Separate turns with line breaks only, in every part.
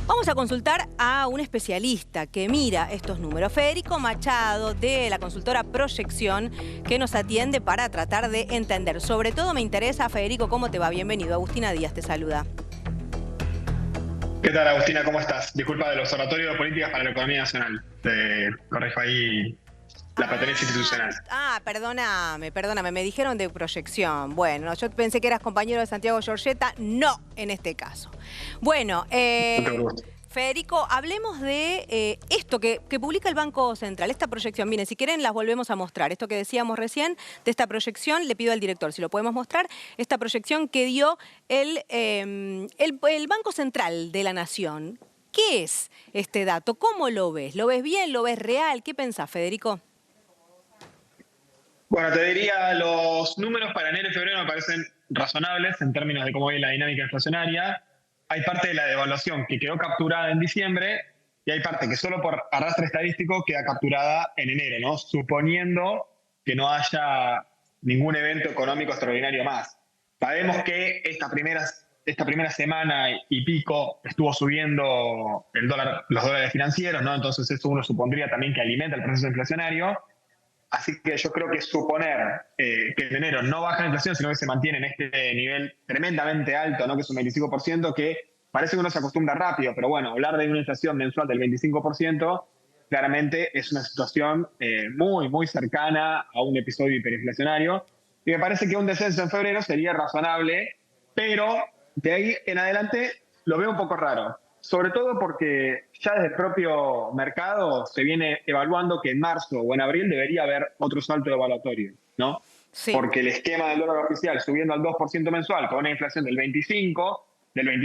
Vamos a consultar a un especialista que mira estos números, Federico Machado, de la consultora Proyección, que nos atiende para tratar de entender. Sobre todo me interesa, Federico, ¿cómo te va? Bienvenido. Agustina Díaz te saluda.
¿Qué tal, Agustina? ¿Cómo estás? Disculpa, del Observatorio de Políticas para la Economía Nacional. Te corrijo ahí la pertenencia institucional.
Perdóname, me dijeron de Proyección. Bueno, yo pensé que eras compañero de Santiago Giorgetta. No, en este caso. Bueno,
No te preocupes.
Federico, hablemos de esto que publica el Banco Central, esta proyección. Miren, si quieren las volvemos a mostrar. Esto que decíamos recién, de esta proyección, le pido al director si lo podemos mostrar, esta proyección que dio el Banco Central de la Nación. ¿Qué es este dato? ¿Cómo lo ves? ¿Lo ves bien? ¿Lo ves real? ¿Qué pensás, Federico?
Bueno, te diría, los números para enero y febrero me parecen razonables en términos de cómo viene la dinámica inflacionaria. Hay parte de la devaluación que quedó capturada en diciembre y hay parte que solo por arrastre estadístico queda capturada en enero, ¿no? Suponiendo que no haya ningún evento económico extraordinario más. Sabemos que esta primera semana y pico estuvo subiendo los dólares financieros, ¿no? Entonces eso uno supondría también que alimenta el proceso inflacionario. Así que yo creo que suponer que en enero no baja la inflación, sino que se mantiene en este nivel tremendamente alto, ¿no? Que es un 25%, que parece que uno se acostumbra rápido, pero bueno, hablar de una inflación mensual del 25% claramente es una situación muy, muy cercana a un episodio hiperinflacionario. Y me parece que un descenso en febrero sería razonable, pero de ahí en adelante lo veo un poco raro. Sobre todo porque ya desde el propio mercado se viene evaluando que en marzo o en abril debería haber otro salto evaluatorio, ¿no?
Sí.
Porque el esquema del dólar oficial subiendo al 2% mensual con una inflación del 25, del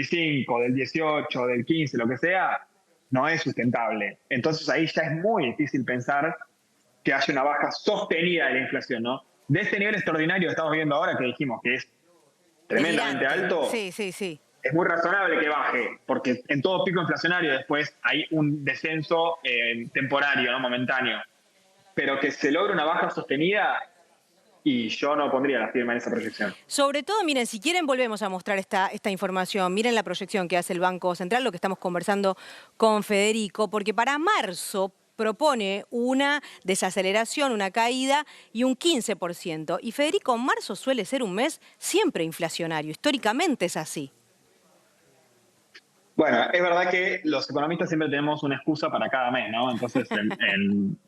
18, del 15, lo que sea, no es sustentable. Entonces ahí ya es muy difícil pensar que haya una baja sostenida de la inflación, ¿no? De este nivel extraordinario que estamos viendo ahora, que dijimos que es tremendamente
Delirante.
alto,
Sí.
es muy razonable que baje, porque en todo pico inflacionario después hay un descenso temporario, ¿no? Momentáneo. Pero que se logre una baja sostenida, y yo no pondría la firma en esa proyección.
Sobre todo, miren, si quieren volvemos a mostrar esta información. Miren la proyección que hace el Banco Central, lo que estamos conversando con Federico, porque para marzo propone una desaceleración, una caída y un 15%. Y Federico, marzo suele ser un mes siempre inflacionario, históricamente es así.
Bueno, es verdad que los economistas siempre tenemos una excusa para cada mes, ¿no? Entonces,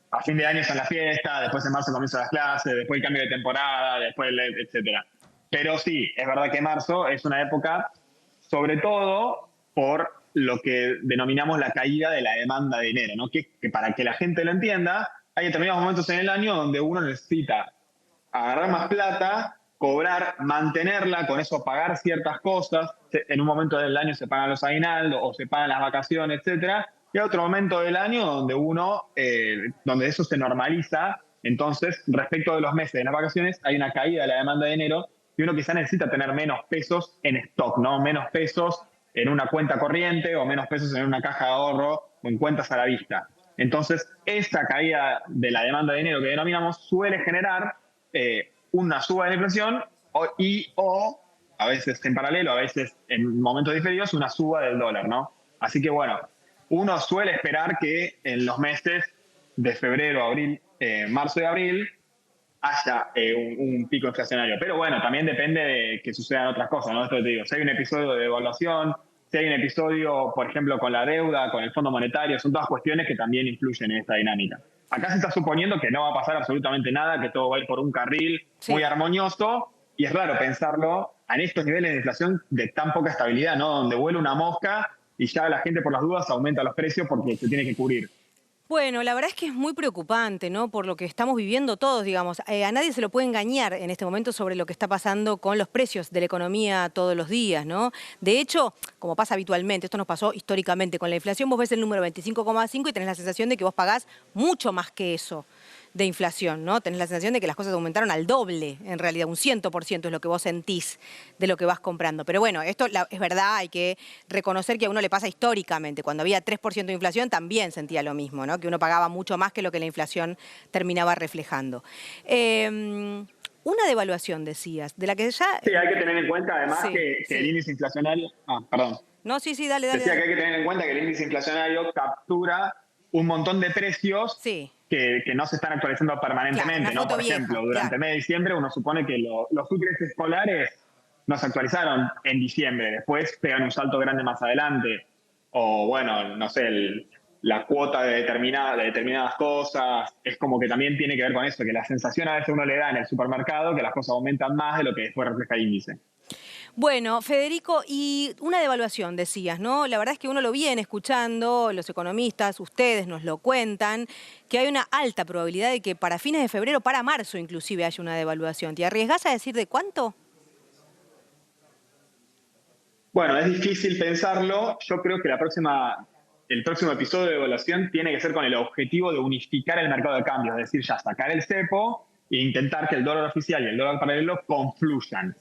a fin de año son las fiestas, después en marzo comienzan las clases, después el cambio de temporada, después, etcétera. Pero sí, es verdad que marzo es una época, sobre todo por lo que denominamos la caída de la demanda de dinero, ¿no? Que para que la gente lo entienda, hay determinados momentos en el año donde uno necesita agarrar más plata, cobrar, mantenerla, con eso pagar ciertas cosas. En un momento del año se pagan los aguinaldos o se pagan las vacaciones, etcétera. Y hay otro momento del año donde donde eso se normaliza. Entonces, respecto de los meses de las vacaciones, hay una caída de la demanda de dinero y uno quizá necesita tener menos pesos en stock, ¿no? Menos pesos en una cuenta corriente o menos pesos en una caja de ahorro o en cuentas a la vista. Entonces, esa caída de la demanda de dinero que denominamos suele generar una suba de la inflación o a veces en paralelo, a veces en momentos diferidos, una suba del dólar, ¿no? Así que bueno, uno suele esperar que en los meses de febrero, abril, marzo y abril haya un pico inflacionario. Pero bueno, también depende de que sucedan otras cosas, ¿no? Esto te digo, si hay un episodio de devaluación, si hay un episodio, por ejemplo, con la deuda, con el Fondo Monetario, son todas cuestiones que también influyen en esta dinámica. Acá se está suponiendo que no va a pasar absolutamente nada, que todo va a ir por un carril muy armonioso, y es raro pensarlo en estos niveles de inflación de tan poca estabilidad, ¿no? Donde vuela una mosca y ya la gente por las dudas aumenta los precios porque se tiene que cubrir.
Bueno, la verdad es que es muy preocupante, ¿no? Por lo que estamos viviendo todos, digamos. A nadie se lo puede engañar en este momento sobre lo que está pasando con los precios de la economía todos los días, ¿no? De hecho, como pasa habitualmente, esto nos pasó históricamente con la inflación, vos ves el número 25,5 y tenés la sensación de que vos pagás mucho más que eso de inflación, ¿no? Tenés la sensación de que las cosas aumentaron al doble, en realidad, un 100% es lo que vos sentís de lo que vas comprando. Pero bueno, esto es verdad, hay que reconocer que a uno le pasa históricamente. Cuando había 3% de inflación también sentía lo mismo, ¿no? Que uno pagaba mucho más que lo que la inflación terminaba reflejando. Una devaluación, decías, de la que ya...
Sí, hay que tener en cuenta además que el índice inflacionario... perdón.
No, sí, sí, dale, dale,
Decía que
dale.
hay que tener en cuenta que el índice inflacionario captura un montón de precios
Sí,
que no se están actualizando
claro, una
permanentemente, ¿no?
foto
Por ejemplo,
vieja,
durante
claro.
el mes de diciembre uno supone que los útiles escolares no se actualizaron en diciembre, después pegan un salto grande más adelante. O bueno, no sé, la cuota de determinadas cosas, es como que también tiene que ver con eso, que la sensación a veces uno le da en el supermercado que las cosas aumentan más de lo que después refleja el índice.
Bueno, Federico, y una devaluación, decías, ¿no? La verdad es que uno lo viene escuchando, los economistas, ustedes nos lo cuentan, que hay una alta probabilidad de que para fines de febrero, para marzo inclusive, haya una devaluación. ¿Te arriesgás a decir de cuánto?
Bueno, es difícil pensarlo. Yo creo que el próximo episodio de evaluación tiene que ser con el objetivo de unificar el mercado de cambios, es decir, ya sacar el cepo e intentar que el dólar oficial y el dólar paralelo confluyan.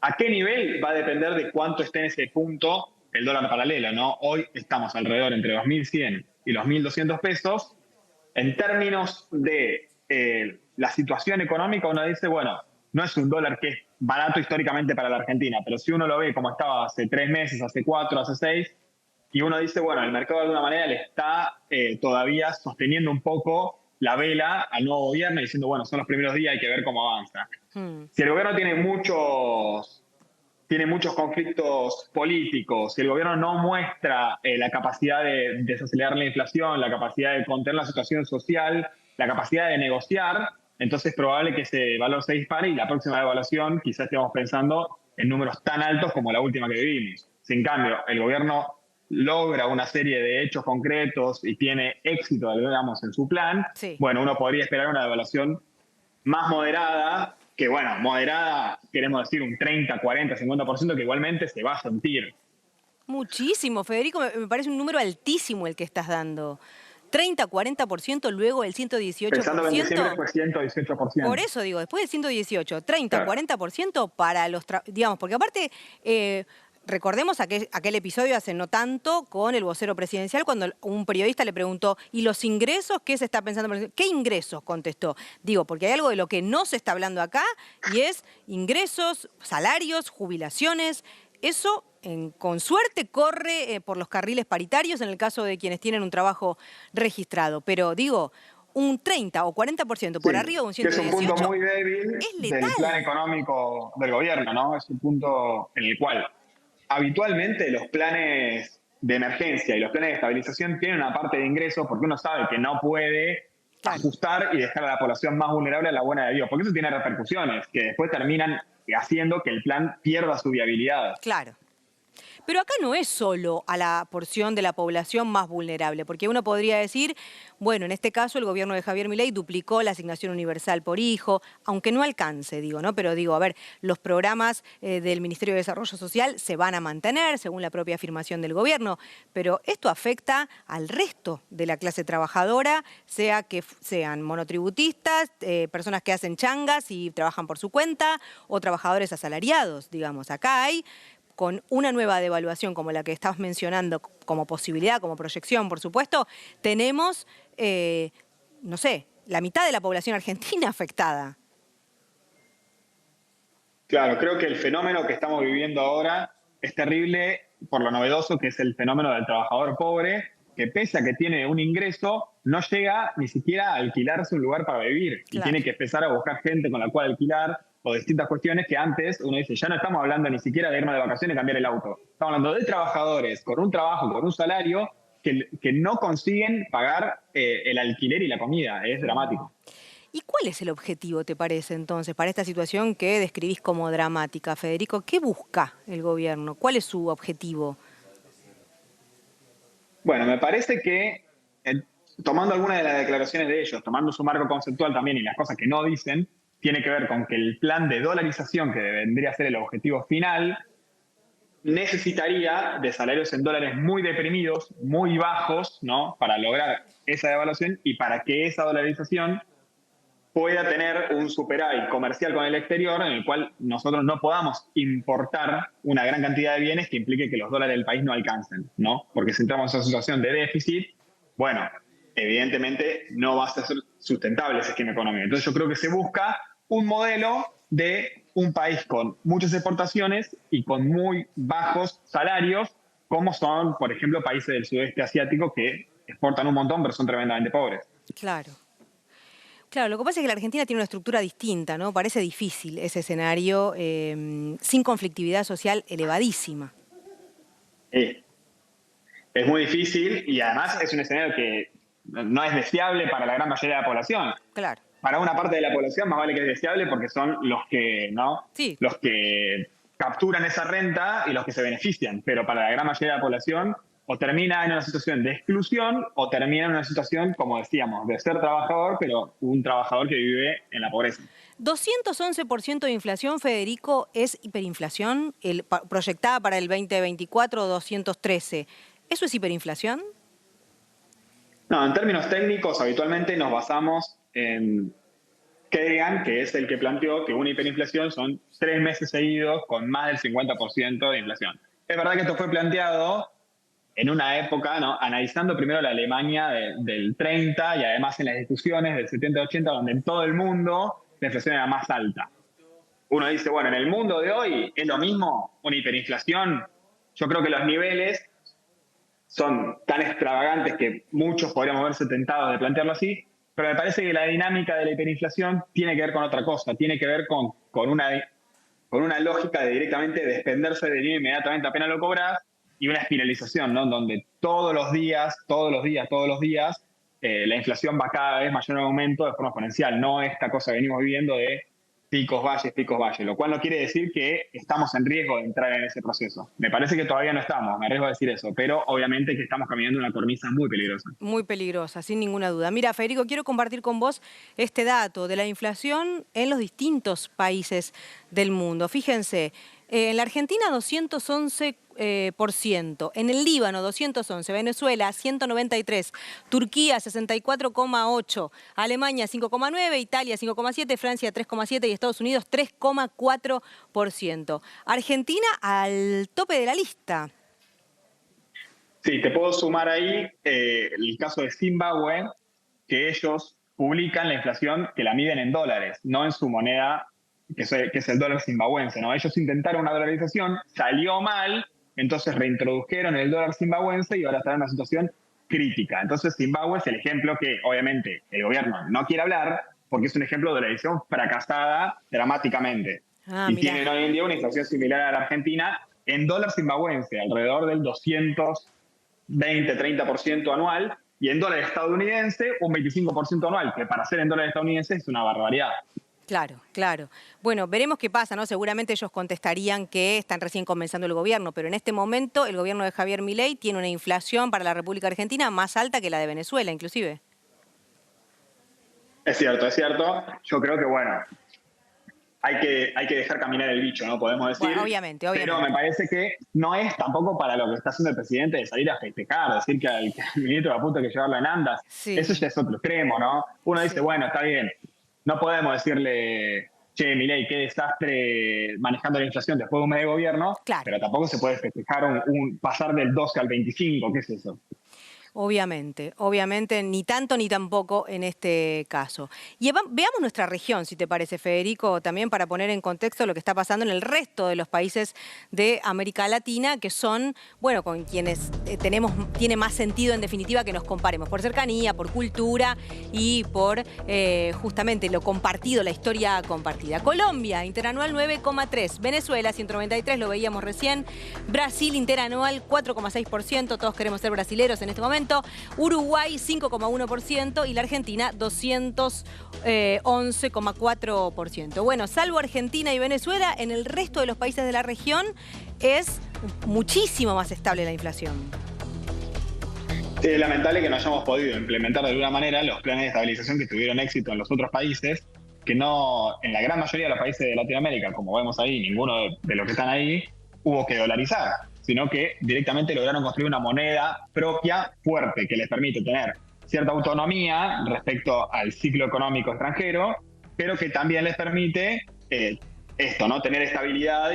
¿A qué nivel? Va a depender de cuánto esté en ese punto el dólar paralelo, ¿no? Hoy estamos alrededor entre los 1.100 y los 1.200 pesos. En términos de la situación económica, uno dice, bueno, no es un dólar que es barato históricamente para la Argentina, pero si uno lo ve como estaba hace 3 meses, hace 4, hace 6, y uno dice, bueno, el mercado de alguna manera le está todavía sosteniendo un poco la vela al nuevo gobierno, diciendo, bueno, son los primeros días, hay que ver cómo avanza.
Hmm.
Si el gobierno tiene muchos conflictos políticos, si el gobierno no muestra la capacidad de desacelerar la inflación, la capacidad de contener la situación social, la capacidad de negociar, entonces es probable que ese valor se dispare y la próxima devaluación quizás estemos pensando en números tan altos como la última que vivimos. Si en cambio el gobierno logra una serie de hechos concretos y tiene éxito, digamos, en su plan,
Sí.
bueno, uno podría esperar una devaluación más moderada, que bueno, moderada queremos decir un 30, 40, 50%, que igualmente se va a sentir.
Muchísimo, Federico, me parece un número altísimo el que estás dando. 30, 40%, luego el
Pensando que en diciembre
118%.
fue
Por
118%.
eso digo, después del 118, 30,
Claro.
40% para digamos, porque aparte, recordemos aquel episodio hace no tanto con el vocero presidencial cuando un periodista le preguntó, ¿y los ingresos qué se está pensando? ¿Qué ingresos? Contestó. Digo, porque hay algo de lo que no se está hablando acá y es ingresos, salarios, jubilaciones. Eso, con suerte, corre por los carriles paritarios en el caso de quienes tienen un trabajo registrado. Pero digo, un 30 o 40% por
Sí,
arriba de un
que es un punto
118
muy débil
es
del plan
letal.
económico del gobierno, ¿no? Es un punto en el cual habitualmente los planes de emergencia y los planes de estabilización tienen una parte de ingresos porque uno sabe que no puede
Claro,
ajustar y dejar a la población más vulnerable a la buena de Dios, porque eso tiene repercusiones que después terminan haciendo que el plan pierda su viabilidad.
claro. Pero acá no es solo a la porción de la población más vulnerable, porque uno podría decir, bueno, en este caso el gobierno de Javier Milei duplicó la asignación universal por hijo, aunque no alcance, digo, ¿no? Pero digo, a ver, los programas del Ministerio de Desarrollo Social se van a mantener, según la propia afirmación del gobierno, pero esto afecta al resto de la clase trabajadora, sea que sean monotributistas, personas que hacen changas y trabajan por su cuenta, o trabajadores asalariados, digamos. Acá hay con una nueva devaluación como la que estabas mencionando, como posibilidad, como proyección, por supuesto, tenemos, no sé, la mitad de la población argentina afectada.
Claro, creo que el fenómeno que estamos viviendo ahora es terrible por lo novedoso que es el fenómeno del trabajador pobre, que pese a que tiene un ingreso, no llega ni siquiera a alquilarse un lugar para vivir y
Claro.
tiene que empezar a buscar gente con la cual alquilar o distintas cuestiones que antes uno dice, ya no estamos hablando ni siquiera de irnos de vacaciones y cambiar el auto. Estamos hablando de trabajadores con un trabajo, con un salario que no consiguen pagar el alquiler y la comida. Es dramático.
¿Y cuál es el objetivo, te parece, entonces, para esta situación que describís como dramática, Federico? ¿Qué busca el gobierno? ¿Cuál es su objetivo?
Bueno, me parece que tomando algunas de las declaraciones de ellos, tomando su marco conceptual también y las cosas que no dicen, tiene que ver con que el plan de dolarización, que vendría a ser el objetivo final, necesitaría de salarios en dólares muy deprimidos, muy bajos, ¿no? Para lograr esa devaluación y para que esa dolarización pueda tener un superávit comercial con el exterior en el cual nosotros no podamos importar una gran cantidad de bienes que implique que los dólares del país no alcancen, ¿no? Porque si entramos en una situación de déficit, bueno, evidentemente no va a ser sustentable ese esquema económico. Entonces yo creo que se busca un modelo de un país con muchas exportaciones y con muy bajos salarios como son, por ejemplo, países del sudeste asiático que exportan un montón, pero son tremendamente pobres.
Claro. Claro, lo que pasa es que la Argentina tiene una estructura distinta, ¿no? Parece difícil ese escenario sin conflictividad social elevadísima.
Eh, es muy difícil y además es un escenario que no es deseable para la gran mayoría de la población.
Claro.
Para una parte de la población más vale que es deseable porque son los que, ¿no?
Sí.
Los que capturan esa renta y los que se benefician. Pero para la gran mayoría de la población o termina en una situación de exclusión o termina en una situación, como decíamos, de ser trabajador, pero un trabajador que vive en la pobreza.
211% de inflación, Federico, ¿es hiperinflación? Proyectada para el 2024, 213. ¿Eso es hiperinflación?
No, en términos técnicos, habitualmente nos basamos en Kagan, que es el que planteó que una hiperinflación son 3 meses seguidos con más del 50% de inflación. Es verdad que esto fue planteado en una época, ¿no? Analizando primero la Alemania del 30 y además en las discusiones del 70-80, donde en todo el mundo la inflación era más alta. Uno dice, bueno, en el mundo de hoy es lo mismo, una hiperinflación. Yo creo que los niveles son tan extravagantes que muchos podríamos verse tentados de plantearlo así, pero me parece que la dinámica de la hiperinflación tiene que ver con otra cosa, tiene que ver con una lógica de directamente desprenderse del dinero inmediatamente apenas lo cobras y una espiralización, ¿no? Donde todos los días, la inflación va cada vez mayor en aumento de forma exponencial, no esta cosa que venimos viviendo de picos, valles, lo cual no quiere decir que estamos en riesgo de entrar en ese proceso. Me parece que todavía no estamos, me arriesgo a decir eso, pero obviamente que estamos caminando una cornisa muy peligrosa.
Muy peligrosa, sin ninguna duda. Mira, Federico, quiero compartir con vos este dato de la inflación en los distintos países del mundo. Fíjense, en la Argentina 211%, en el Líbano 211%, Venezuela 193%, Turquía 64,8%, Alemania 5,9%, Italia 5,7%, Francia 3,7% y Estados Unidos 3,4%. Argentina al tope de la lista.
Sí, te puedo sumar ahí el caso de Zimbabue, que ellos publican la inflación que la miden en dólares, no en su moneda, que es el dólar zimbabuense, ¿no? Ellos intentaron una dolarización, salió mal, entonces reintrodujeron el dólar zimbabuense y ahora están en una situación crítica. Entonces Zimbabue es el ejemplo que obviamente el gobierno no quiere hablar porque es un ejemplo de dolarización fracasada dramáticamente. Y
Mirá.
tienen hoy en día una inflación similar a la Argentina en dólar zimbabuense, alrededor del 220-30% anual, y en dólar estadounidense un 25% anual, que para ser en dólar estadounidense es una barbaridad.
Claro, claro. Bueno, veremos qué pasa, ¿no? Seguramente ellos contestarían que están recién comenzando el gobierno, pero en este momento el gobierno de Javier Milei tiene una inflación para la República Argentina más alta que la de Venezuela, inclusive.
Es cierto, es cierto. Yo creo que, bueno, hay que dejar caminar el bicho, ¿no? Podemos decir.
Bueno, obviamente.
Pero me parece que no es tampoco para lo que está haciendo el presidente de salir a festejar, decir que al ministro de la puta hay que llevarlo en andas.
Sí.
Eso ya es otro extremo, ¿no? Uno dice, bueno, está bien. No podemos decirle, che, Milei, qué desastre manejando la inflación después de un mes de gobierno, claro. Pero tampoco se puede festejar pasar del 12 al 25, ¿qué es eso?
Obviamente, ni tanto ni tampoco en este caso. Y veamos nuestra región, si te parece, Federico, también para poner en contexto lo que está pasando en el resto de los países de América Latina, que son, bueno, con quienes tiene más sentido en definitiva que nos comparemos, por cercanía, por cultura y por justamente lo compartido, la historia compartida. Colombia, interanual 9,3%, Venezuela 193, lo veíamos recién, Brasil interanual 4,6%, todos queremos ser brasileros en este momento, Uruguay 5,1% y la Argentina 211,4%. Bueno, salvo Argentina y Venezuela, en el resto de los países de la región es muchísimo más estable la inflación.
Sí, es lamentable que no hayamos podido implementar de alguna manera los planes de estabilización que tuvieron éxito en los otros países, que no, en la gran mayoría de los países de Latinoamérica, como vemos ahí, ninguno de los que están ahí, hubo que dolarizar, sino que directamente lograron construir una moneda propia fuerte que les permite tener cierta autonomía respecto al ciclo económico extranjero, pero que también les permite ¿no? Tener estabilidad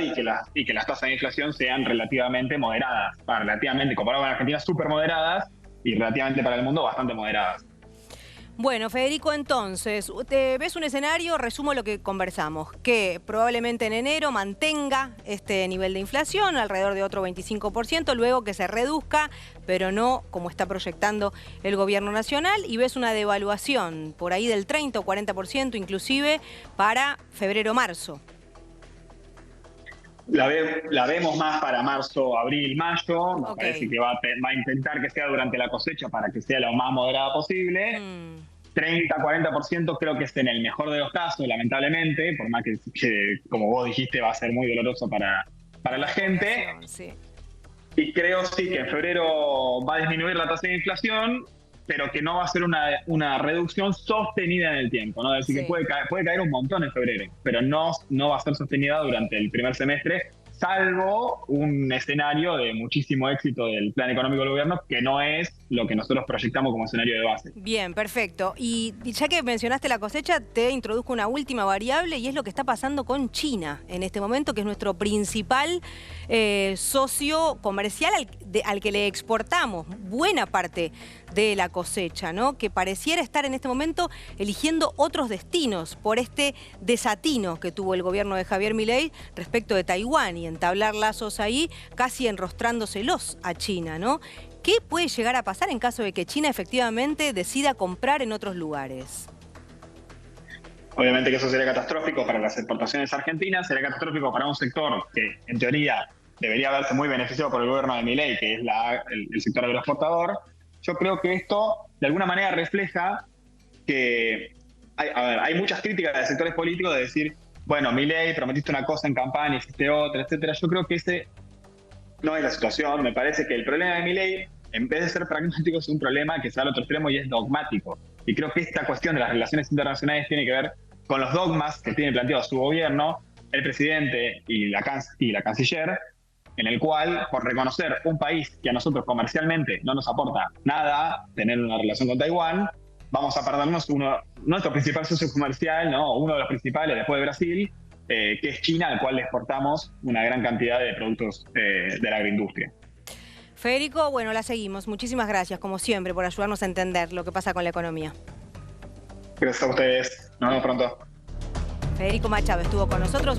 y que las tasas de inflación sean relativamente moderadas. Relativamente, comparado con Argentina, súper moderadas y relativamente para el mundo bastante moderadas.
Bueno, Federico, entonces, te ves un escenario, resumo lo que conversamos, que probablemente en enero mantenga este nivel de inflación, alrededor de otro 25%, luego que se reduzca, pero no como está proyectando el gobierno nacional, y ves una devaluación por ahí del 30 o 40% inclusive para febrero-marzo.
La vemos más para marzo, abril, mayo. Me
Ok.
parece que va a intentar que sea durante la cosecha para que sea lo más moderada posible.
Mm,
30-40% creo que es en el mejor de los casos, lamentablemente, por más que, como vos dijiste, va a ser muy doloroso para la gente.
sí.
Y creo sí que en febrero va a disminuir la tasa de inflación, pero que no va a ser una reducción sostenida en el tiempo, ¿no? Es decir,
Sí.
que puede caer un montón en febrero, pero no va a ser sostenida durante el primer semestre, salvo un escenario de muchísimo éxito del plan económico del gobierno, que no es lo que nosotros proyectamos como escenario de base.
Bien, perfecto. Y ya que mencionaste la cosecha, te introduzco una última variable y es lo que está pasando con China en este momento, que es nuestro principal socio comercial al que le exportamos buena parte de la cosecha, ¿no? Que pareciera estar en este momento eligiendo otros destinos por este desatino que tuvo el gobierno de Javier Milei respecto de Taiwán y entablar lazos ahí, casi enrostrándoselos a China, ¿no? ¿Qué puede llegar a pasar en caso de que China efectivamente decida comprar en otros lugares?
Obviamente que eso sería catastrófico para las exportaciones argentinas, sería catastrófico para un sector que, en teoría, debería verse muy beneficiado por el gobierno de Milei, que es el sector agroexportador. Yo creo que esto, de alguna manera, refleja que hay muchas críticas de sectores políticos de decir, bueno, Milei, prometiste una cosa en campaña, hiciste otra, etcétera. Yo creo que ese no es la situación. Me parece que el problema de Milei, en vez de ser pragmático, es un problema que se va al otro extremo y es dogmático. Y creo que esta cuestión de las relaciones internacionales tiene que ver con los dogmas que tiene planteado su gobierno, el presidente y la canciller, en el cual, por reconocer un país que a nosotros comercialmente no nos aporta nada, tener una relación con Taiwán, vamos a perdernos nuestro principal socio comercial, ¿no? Uno de los principales después de Brasil, que es China, al cual le exportamos una gran cantidad de productos de la agroindustria.
Federico, bueno, la seguimos. Muchísimas gracias, como siempre, por ayudarnos a entender lo que pasa con la economía.
Gracias a ustedes. Nos vemos pronto.
Federico Machado estuvo con nosotros.